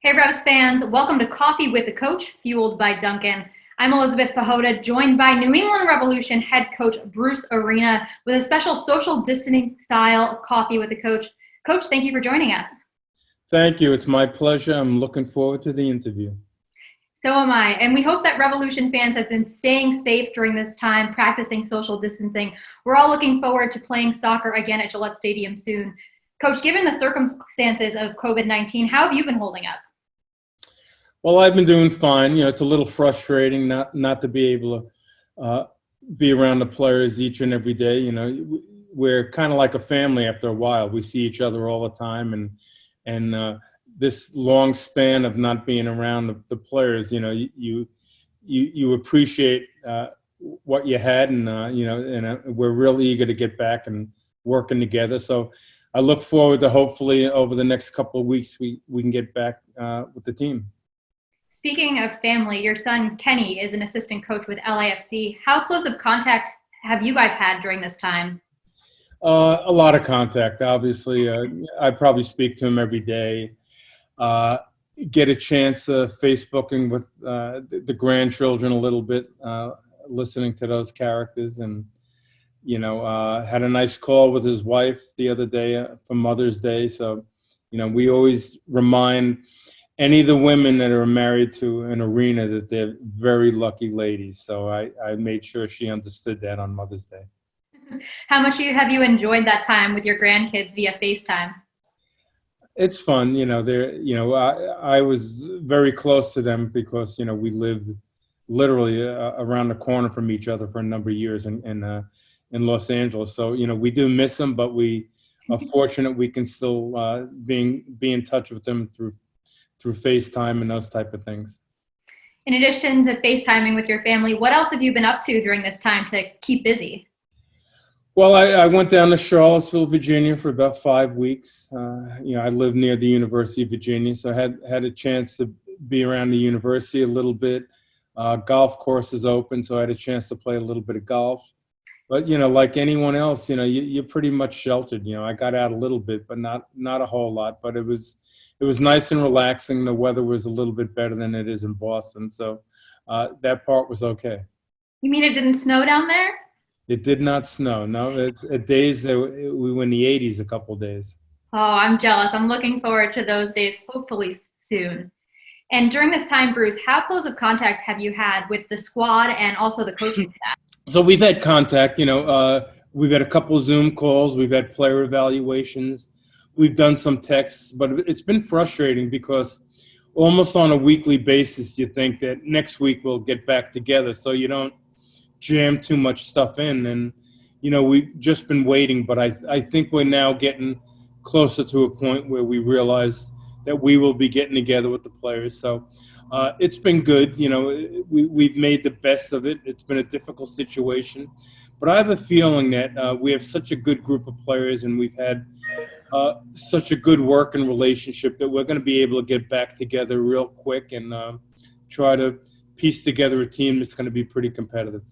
Hey Revs fans, welcome to Coffee with the Coach, fueled by Dunkin. I'm Elizabeth Pehota, joined by New England Revolution head coach Bruce Arena with a special social distancing style Coffee with the Coach. Coach, thank you for joining us. Thank you. It's my pleasure. I'm looking forward to the interview. So am I, and we hope that Revolution fans have been staying safe during this time, practicing social distancing. We're all looking forward to playing soccer again at Gillette Stadium soon. Coach, given the circumstances of COVID-19, how have you been holding up? Well, I've been doing fine. It's a little frustrating not to be able to be around the players each and every day. We're kind of like a family after a while. We see each other all the time, and this long span of not being around the players, you appreciate what you had, and we're real eager to get back and working together. So I look forward to hopefully over the next couple of weeks we can get back with the team. Speaking of family, your son Kenny is an assistant coach with LAFC. How close of contact have you guys had during this time? A lot of contact, obviously. I probably speak to him every day. Get a chance Facebooking with the grandchildren a little bit, listening to those characters, and had a nice call with his wife the other day for Mother's Day. So, we always remind any of the women that are married to an arena that they're very lucky ladies. So I made sure she understood that on Mother's Day. How much have you enjoyed that time with your grandkids via FaceTime? It's fun. I was very close to them because, we lived literally around the corner from each other for a number of years in Los Angeles. So, we do miss them, but we are fortunate we can still be in touch with them through FaceTime and those type of things. In addition to FaceTiming with your family, what else have you been up to during this time to keep busy? Well, I went down to Charlottesville, Virginia for about 5 weeks. I live near the University of Virginia, so I had a chance to be around the university a little bit. Golf course is open, so I had a chance to play a little bit of golf. But, like anyone else, you're pretty much sheltered. I got out a little bit, but not a whole lot. But it was nice and relaxing. The weather was a little bit better than it is in Boston. So that part was okay. You mean it didn't snow down there? It did not snow. No, it's at days that we were in the 80s a couple of days. Oh, I'm jealous. I'm looking forward to those days, hopefully soon. And during this time, Bruce, how close of contact have you had with the squad and also the coaching staff? So we've had contact. We've had a couple of Zoom calls. We've had player evaluations. We've done some texts, but it's been frustrating because almost on a weekly basis, you think that next week we'll get back together. So you don't jam too much stuff in. And, we've just been waiting, but I think we're now getting closer to a point where we realize that we will be getting together with the players. So it's been good. We've made the best of it. It's been a difficult situation, but I have a feeling that we have such a good group of players and we've had such a good working relationship that we're going to be able to get back together real quick and try to piece together a team that's going to be pretty competitive.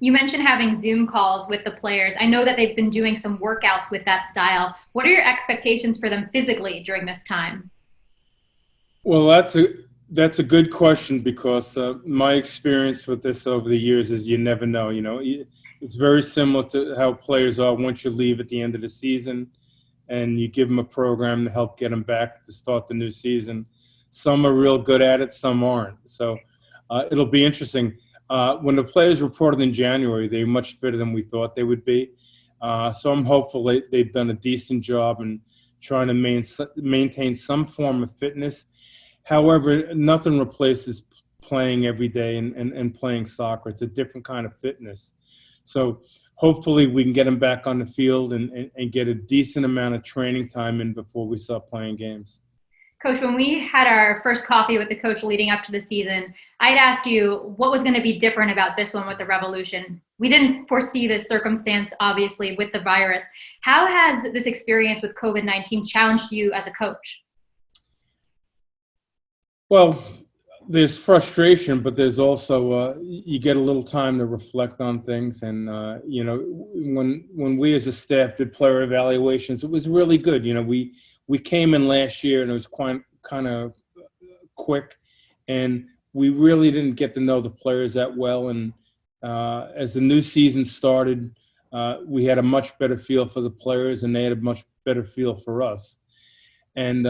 You mentioned having Zoom calls with the players. I know that they've been doing some workouts with that style. What are your expectations for them physically during this time? Well, that's a good question because my experience with this over the years is you never know. It's very similar to how players are once you leave at the end of the season and you give them a program to help get them back to start the new season. Some are real good at it, some aren't. So it'll be interesting. When the players reported in January, they were much fitter than we thought they would be. So I'm hopeful they've done a decent job in trying to maintain some form of fitness. However, nothing replaces playing every day and playing soccer. It's a different kind of fitness. So hopefully we can get them back on the field and get a decent amount of training time in before we start playing games. Coach, when we had our first coffee with the coach leading up to the season, I'd asked you what was going to be different about this one with the Revolution. We didn't foresee this circumstance, obviously, with the virus. How has this experience with COVID-19 challenged you as a coach? Well, there's frustration, but there's also you get a little time to reflect on things. And when we as a staff did player evaluations, it was really good. We came in last year and it was kind of quick, and we really didn't get to know the players that well. And as the new season started, we had a much better feel for the players, and they had a much better feel for us. And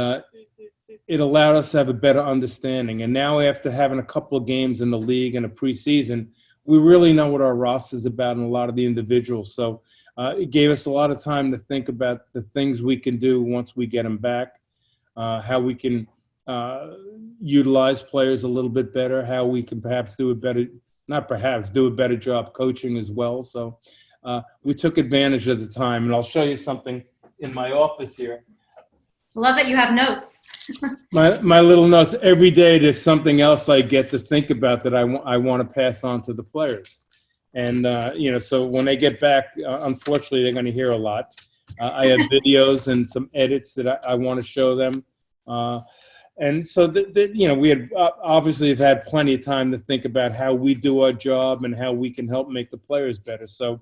it allowed us to have a better understanding. And now, after having a couple of games in the league and a preseason, we really know what our roster is about and a lot of the individuals. So it gave us a lot of time to think about the things we can do once we get them back, how we can utilize players a little bit better, how we can perhaps do a better job coaching as well. So we took advantage of the time. And I'll show you something in my office here. Love that you have notes. My little notes. Every day there's something else I get to think about that I want to pass on to the players. And, so when they get back, unfortunately, they're going to hear a lot. I have videos and some edits that I want to show them. And so, we had obviously have had plenty of time to think about how we do our job and how we can help make the players better. So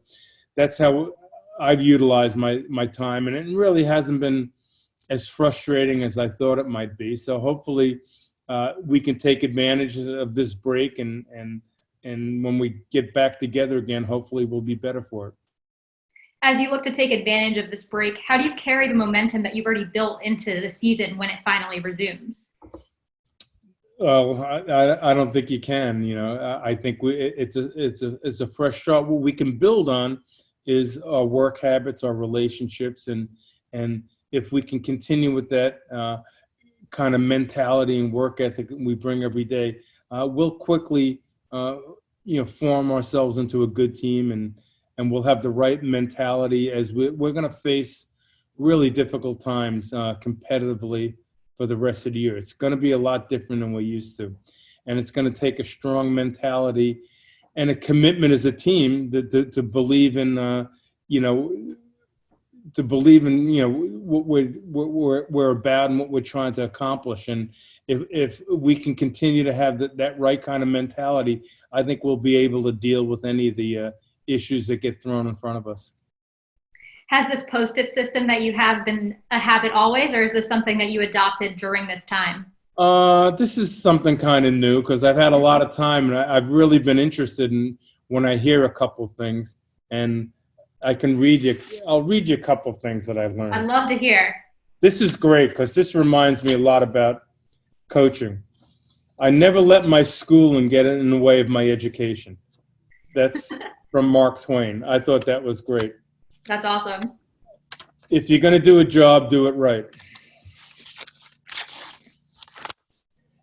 that's how I've utilized my time. And it really hasn't been as frustrating as I thought it might be. So hopefully we can take advantage of this break, and when we get back together again, hopefully we'll be better for it. As you look to take advantage of this break, how do you carry the momentum that you've already built into the season when it finally resumes? Well, I don't think you can. I think it's a fresh start. What we can build on is our work habits, our relationships, and if we can continue with that kind of mentality and work ethic that we bring every day, we'll quickly, form ourselves into a good team, and we'll have the right mentality as we're going to face really difficult times competitively for the rest of the year. It's going to be a lot different than we're used to, and it's going to take a strong mentality and a commitment as a team to believe in, to believe in what we're about and what we're trying to accomplish. And if we can continue to have that right kind of mentality, I think we'll be able to deal with any of the issues that get thrown in front of us. Has this Post-it system that you have been a habit always, or is this something that you adopted during this time? This is something kind of new because I've had a lot of time, and I've really been interested in when I hear a couple things, and I'll read you a couple of things that I've learned. I'd love to hear. This is great because this reminds me a lot about coaching. I never let my schooling get in the way of my education. That's from Mark Twain. I thought that was great. That's awesome. If you're going to do a job, do it right.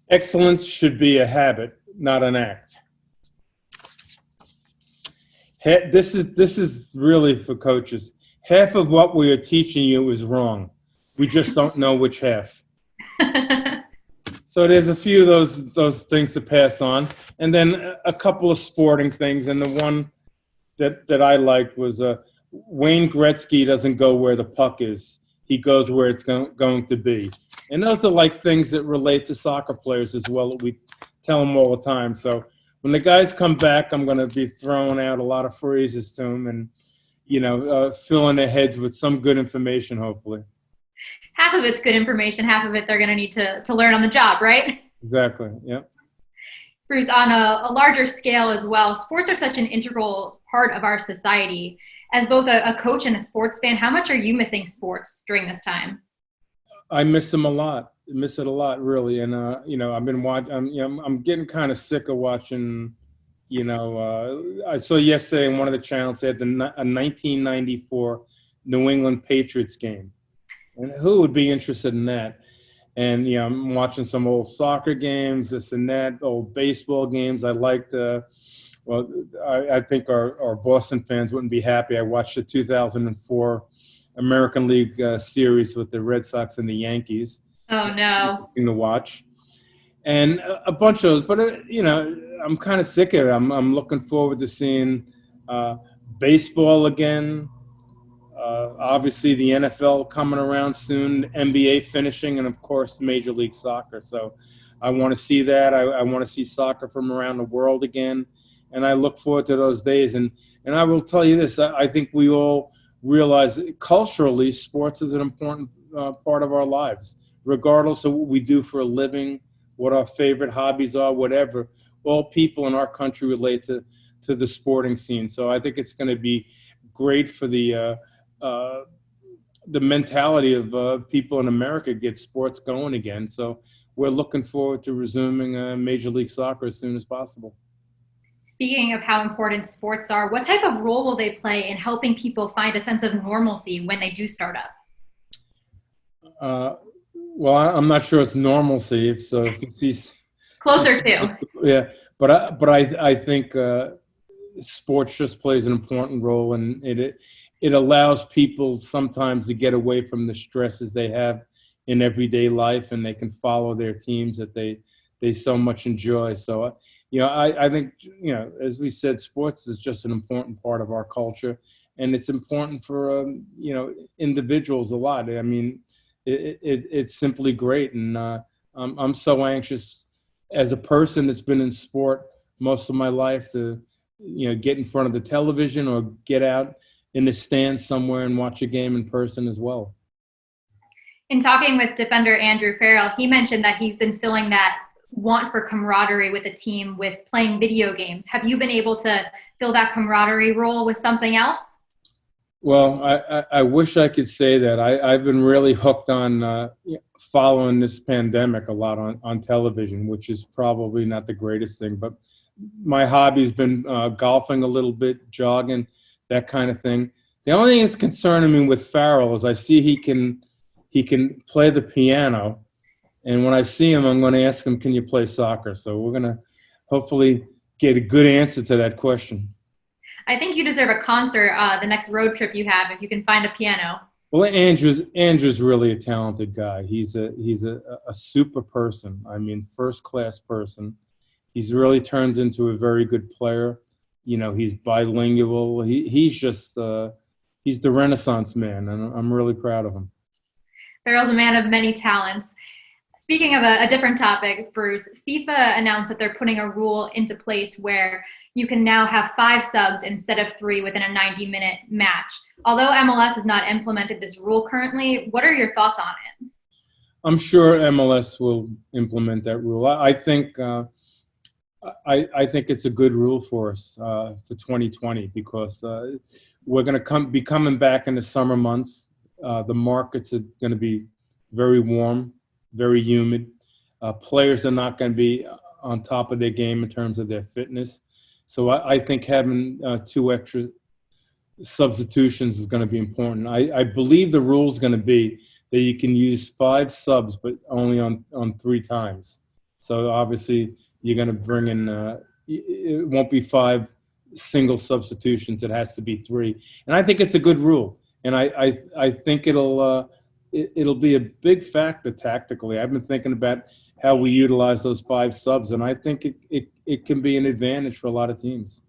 Excellence should be a habit, not an act. This is really for coaches. Half of what we are teaching you is wrong. We just don't know which half. So there's a few of those things to pass on, and then a couple of sporting things. And the one that I liked was Wayne Gretzky doesn't go where the puck is; he goes where it's going to be. And those are like things that relate to soccer players as well that we tell them all the time. So when the guys come back, I'm going to be throwing out a lot of phrases to them and, filling their heads with some good information, hopefully. Half of it's good information. Half of it they're going to need to learn on the job, right? Exactly, yeah. Bruce, on a larger scale as well, sports are such an integral part of our society. As both a coach and a sports fan, how much are you missing sports during this time? I miss them a lot. I miss it a lot, really. And, I've been watching, I'm getting kind of sick of watching, I saw yesterday on one of the channels, they had a 1994 New England Patriots game. And who would be interested in that? And, I'm watching some old soccer games, this and that, old baseball games. I liked, I think our Boston fans wouldn't be happy. I watched the 2004 American League series with the Red Sox and the Yankees. Oh, no. To watch. And a bunch of those. But, I'm kind of sick of it. I'm looking forward to seeing baseball again. Obviously, the NFL coming around soon, NBA finishing, and, of course, Major League Soccer. So I want to see that. I want to see soccer from around the world again. And I look forward to those days. And I will tell you this. I think we all realize culturally sports is an important part of our lives. Regardless of what we do for a living, what our favorite hobbies are, whatever. All people in our country relate to the sporting scene. So I think it's going to be great for the mentality of people in America get sports going again. So we're looking forward to resuming Major League Soccer as soon as possible. Speaking of how important sports are, what type of role will they play in helping people find a sense of normalcy when they do start up? Well, I'm not sure it's normalcy. If you see, Closer to. yeah, but I think sports just plays an important role, and it allows people sometimes to get away from the stresses they have in everyday life, and they can follow their teams that they so much enjoy. So, I think, as we said, sports is just an important part of our culture, and it's important for individuals a lot. I mean, it's simply great, and I'm so anxious as a person that's been in sport most of my life to get in front of the television or get out in the stands somewhere and watch a game in person as well. In talking with defender Andrew Farrell, he mentioned that he's been feeling that want for camaraderie with a team with playing video games. Have you been able to fill that camaraderie role with something else? Well, I wish I could say that. I've been really hooked on following this pandemic a lot on television, which is probably not the greatest thing. But my hobby's been golfing a little bit, jogging, that kind of thing. The only thing that's concerning me with Farrell is I see he can play the piano. And when I see him, I'm going to ask him, can you play soccer? So we're going to hopefully get a good answer to that question. I think you deserve a concert the next road trip you have if you can find a piano. Well, Andrew's really a talented guy. He's a super person. I mean, first class person. He's really turned into a very good player. He's bilingual. He's just he's the Renaissance man, and I'm really proud of him. Farrell's a man of many talents. Speaking of a different topic, Bruce, FIFA announced that they're putting a rule into place where you can now have 5 subs instead of 3 within a 90-minute match. Although MLS has not implemented this rule currently, what are your thoughts on it? I'm sure MLS will implement that rule. I think I think it's a good rule for us for 2020 because we're going to be coming back in the summer months. The markets are going to be very warm, very humid. Players are not going to be on top of their game in terms of their fitness. So I think having 2 extra substitutions is going to be important. I believe the rule is going to be that you can use 5 subs, but only on 3 times. So obviously you're going to bring in, it won't be 5 single substitutions. It has to be 3. And I think it's a good rule. And I think it'll be a big factor tactically. I've been thinking about how we utilize those 5 subs, and I think it can be an advantage for a lot of teams.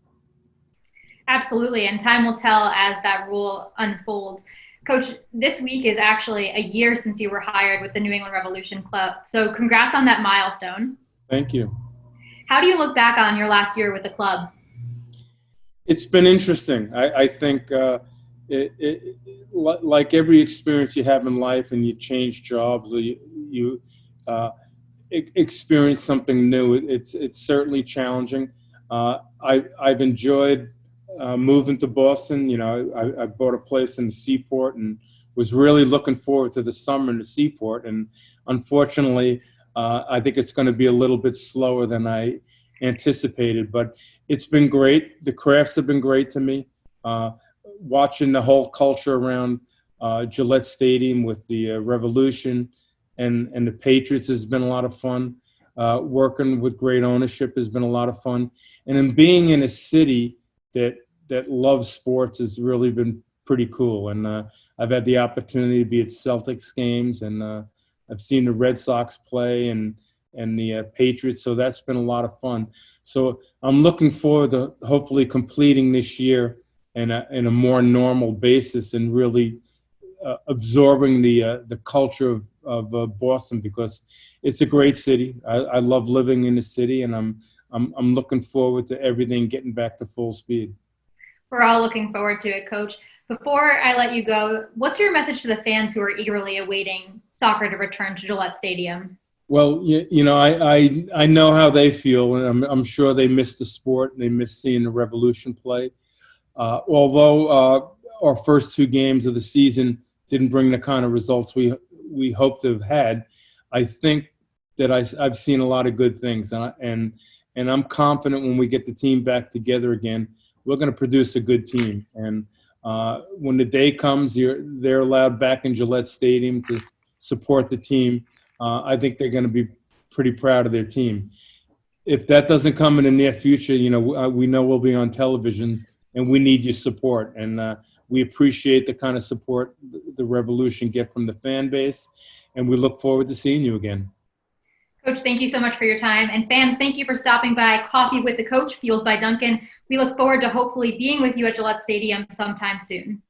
Absolutely, and time will tell as that rule unfolds. Coach, this week is actually a year since you were hired with the New England Revolution Club, so congrats on that milestone. Thank you. How do you look back on your last year with the club? It's been interesting. I think like every experience you have in life, and you change jobs or you experience something new, it's certainly challenging. I've enjoyed moving to Boston. I bought a place in the Seaport and was really looking forward to the summer in the Seaport. And unfortunately, I think it's going to be a little bit slower than I anticipated, but it's been great. The crafts have been great to me. Watching the whole culture around Gillette Stadium with the Revolution and the Patriots has been a lot of fun. Working with great ownership has been a lot of fun. And then being in a city that loves sports has really been pretty cool. And I've had the opportunity to be at Celtics games, and I've seen the Red Sox play and the Patriots, so that's been a lot of fun. So I'm looking forward to hopefully completing this year in a more normal basis and really absorbing the culture of Boston, because it's a great city. I love living in the city, and I'm looking forward to everything getting back to full speed. We're all looking forward to it, Coach. Before I let you go, what's your message to the fans who are eagerly awaiting soccer to return to Gillette Stadium? Well, I know how they feel, and I'm sure they miss the sport. They miss seeing the Revolution play. Although our first two games of the season didn't bring the kind of results we hoped to have had, I think that I've seen a lot of good things, and I'm confident when we get the team back together again, we're going to produce a good team. And when the day comes, they're allowed back in Gillette Stadium to support the team. I think they're going to be pretty proud of their team. If that doesn't come in the near future, we know we'll be on television, and we need your support. And we appreciate the kind of support the Revolution get from the fan base, and we look forward to seeing you again. Coach, thank you so much for your time. And fans, thank you for stopping by Coffee with the Coach, fueled by Dunkin. We look forward to hopefully being with you at Gillette Stadium sometime soon.